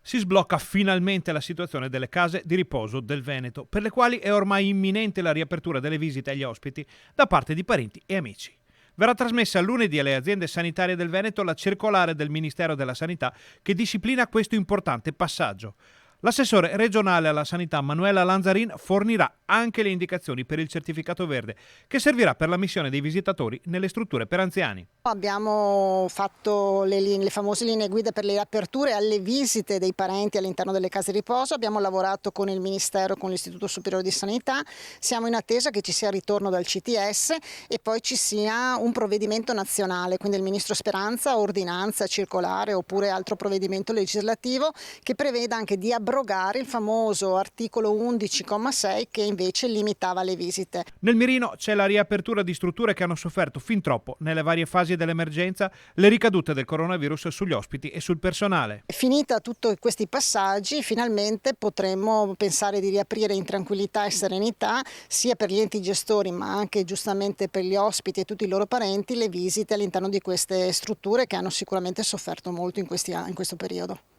Si sblocca finalmente la situazione delle case di riposo del Veneto, per le quali è ormai imminente la riapertura delle visite agli ospiti da parte di parenti e amici. Verrà trasmessa lunedì alle aziende sanitarie del Veneto la circolare del Ministero della Sanità che disciplina questo importante passaggio. L'assessore regionale alla sanità Manuela Lanzarin fornirà anche le indicazioni per il certificato verde, che servirà per l'ammissione dei visitatori nelle strutture per anziani. Abbiamo fatto le famose linee guida per le aperture alle visite dei parenti all'interno delle case di riposo, abbiamo lavorato con il Ministero e con l'Istituto Superiore di Sanità, siamo in attesa che ci sia il ritorno dal CTS e poi ci sia un provvedimento nazionale, quindi il Ministro Speranza, ordinanza, circolare oppure altro provvedimento legislativo che preveda anche di abrogare il famoso articolo 11,6 che invece limitava le visite. Nel mirino c'è la riapertura di strutture che hanno sofferto fin troppo nelle varie fasi dell'emergenza le ricadute del coronavirus sugli ospiti e sul personale. Finita tutti questi passaggi, finalmente potremmo pensare di riaprire in tranquillità e serenità, sia per gli enti gestori ma anche giustamente per gli ospiti e tutti i loro parenti, le visite all'interno di queste strutture che hanno sicuramente sofferto molto in questo periodo.